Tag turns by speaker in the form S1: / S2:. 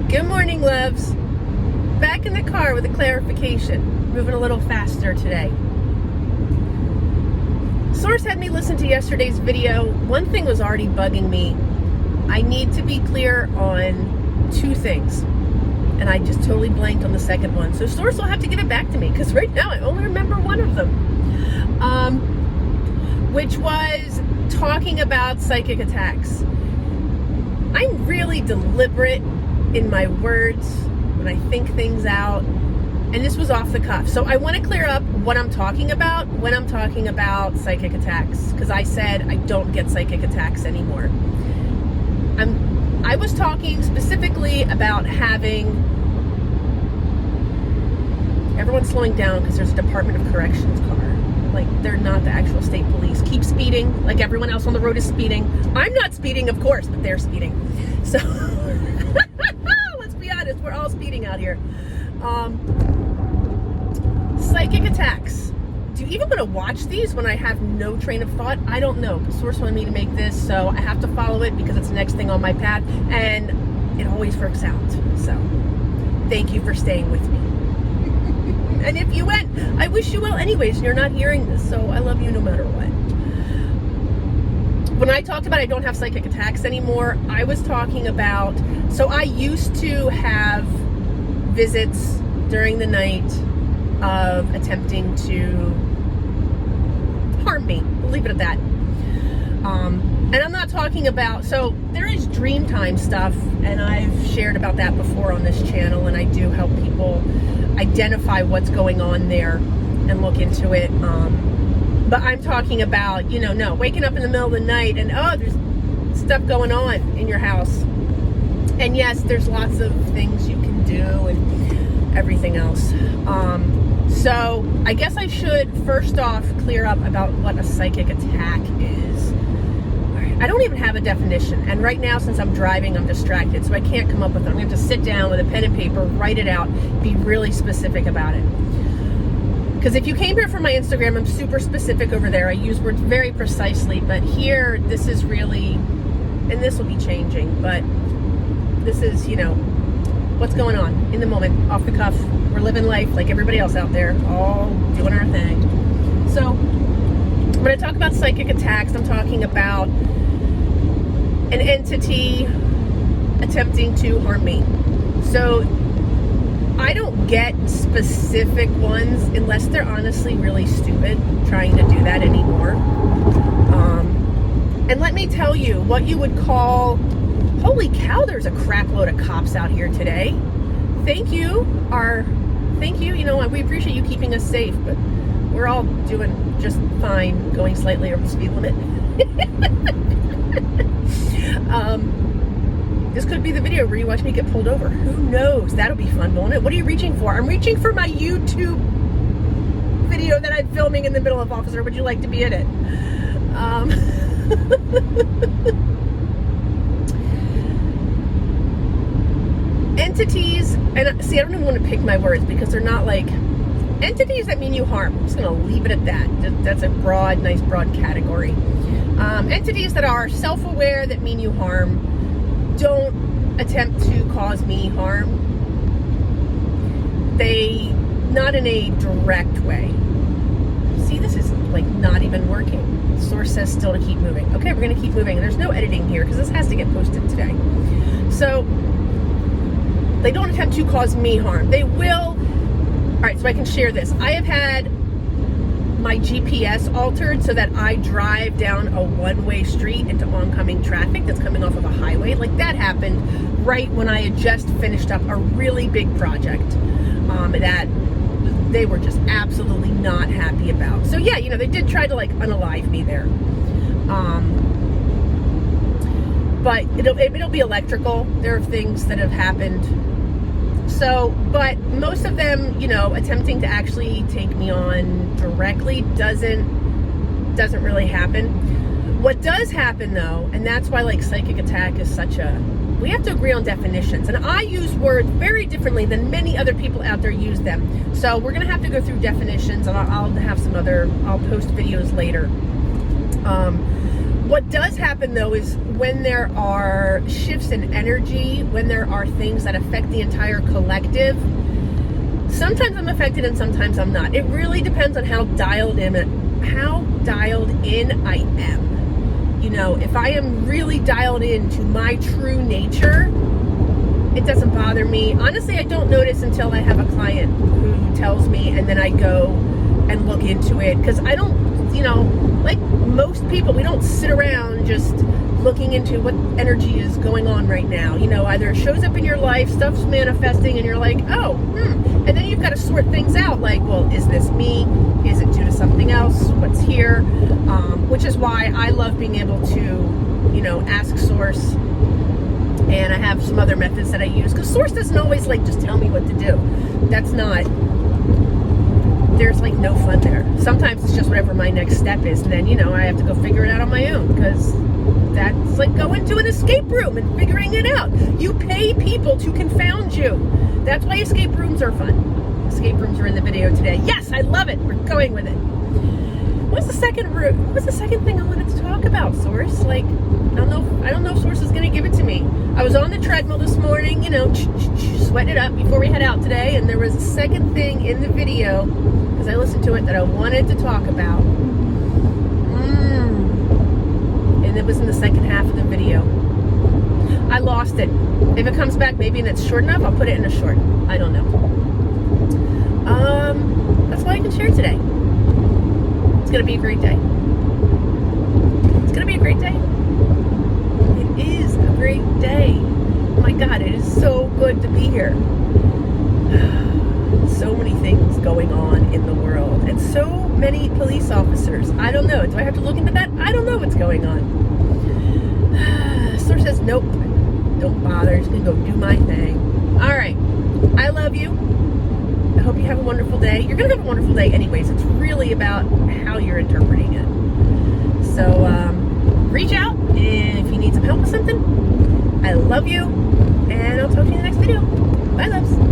S1: Good morning, loves. Back in the car with a clarification. Moving a little faster today. Source had me listen to yesterday's video. One thing was already bugging me. I need to be clear on two things. And I just totally blanked on the second one. So Source will have to give it back to me because right now I only remember one of them. Which was talking about psychic attacks. I'm really deliberate in my words when I think things out, and this was off the cuff. So I want to clear up what I'm talking about when I'm talking about psychic attacks, because I said I don't get psychic attacks anymore. I was talking specifically about having everyone slowing down because there's a Department of Corrections car. Like, they're not the actual state police. Keep speeding like everyone else on the road is speeding. I'm not speeding, of course, but they're speeding. So let's be honest, we're all speeding out here. Psychic attacks. Do you even want to watch these when I have no train of thought? I don't know. The Source wanted me to make this, so I have to follow it because it's the next thing on my path, and it always works out. So thank you for staying with me. And if you went, I wish you well anyways, and you're not hearing this, so I love you no matter what. When I talked about I don't have psychic attacks anymore, I was talking about, so I used to have visits during the night of attempting to harm me. We'll leave it at that. And I'm not talking about, so there is dream time stuff, and I've shared about that before on this channel, and I do help people identify what's going on there and look into it. But I'm talking about, no, waking up in the middle of the night and, there's stuff going on in your house. And yes, there's lots of things you can do and everything else. So I guess I should first off clear up about what a psychic attack is. I don't even have a definition, and right now, since I'm driving, I'm distracted, so I can't come up with it. I'm going to have to sit down with a pen and paper, write it out, be really specific about it. Because if you came here from my Instagram, I'm super specific over there. I use words very precisely, but here, this is really, and this will be changing, but this is, what's going on in the moment, off the cuff. We're living life like everybody else out there, all doing our thing. So when I talk about psychic attacks, I'm talking about an entity attempting to harm me. So I don't get specific ones unless they're honestly really stupid trying to do that anymore. And let me tell you, what you would call, holy cow, there's a crap load of cops out here today. Thank you. We appreciate you keeping us safe, but we're all doing just fine, going slightly over the speed limit. This could be the video where you watch me get pulled over. Who knows? That'll be fun, won't it? What are you reaching for? I'm reaching for my YouTube video that I'm filming in the middle of. Officer, would you like to be in it? Entities, and see, I don't even want to pick my words because they're not like entities that mean you harm. I'm just going to leave it at that. That's a nice broad category. Entities that are self-aware that mean you harm don't attempt to cause me harm. Not in a direct way. See, this is like not even working. Source says still to keep moving. Okay, we're going to keep moving. There's no editing here because this has to get posted today. So they don't attempt to cause me harm. They will. All right, so I can share this. I have had my GPS altered so that I drive down a one-way street into oncoming traffic that's coming off of a highway. Like, that happened right when I had just finished up a really big project that they were just absolutely not happy about. So yeah, they did try to like unalive me there. But it'll be electrical. There are things that have happened. So, but most of them, attempting to actually take me on directly doesn't really happen. What does happen though, and that's why like psychic attack is we have to agree on definitions. And I use words very differently than many other people out there use them. So we're gonna have to go through definitions, and I'll post videos later. What does happen though is when there are shifts in energy, when there are things that affect the entire collective, sometimes I'm affected and sometimes I'm not. It really depends on how dialed in I am. You know, if I am really dialed into my true nature, it doesn't bother me. Honestly, I don't notice until I have a client who tells me, and then I go and look into it. Because I don't, you know, like most people, we don't sit around just looking into what energy is going on right now. You know, either it shows up in your life, stuff's manifesting, and you're like, oh, and then you've got to sort things out. Like, well, is this me? Is it due to something else? What's here? Which is why I love being able to, you know, ask Source. And I have some other methods that I use, because Source doesn't always like just tell me what to do. That's not, there's like no fun there. Sometimes it's just whatever my next step is, and then, you know, I have to go figure it out on my own, because that's like going to an escape room and figuring it out. You pay people to confound you. That's why escape rooms are fun. Escape rooms are in the video today. Yes, I love it. We're going with it. What's the second thing I wanted to talk about, Source? Like, I don't know if Source is going to give it to me. I was on the treadmill this morning, you know, sweating it up before we head out today, and there was a second thing in the video, because I listened to it, that I wanted to talk about. And it was in the second half of the video. I lost it. If it comes back, maybe, and it's short enough, I'll put it in a short. I don't know. That's all I can share today. It's going to be a great day. It's going to be a great day. It is a great day. Oh my God, it is so good to be here. So many things going on in the world, and so many police officers. I don't know. Do I have to look into that? I don't know what's going on. Source says, nope, don't bother. Just going to go do my thing. All right. I love you. I hope you have a wonderful day. You're going to have a wonderful day anyways. It's really about how you're interpreting it. So reach out if you need some help with something. I love you, and I'll talk to you in the next video. Bye, loves.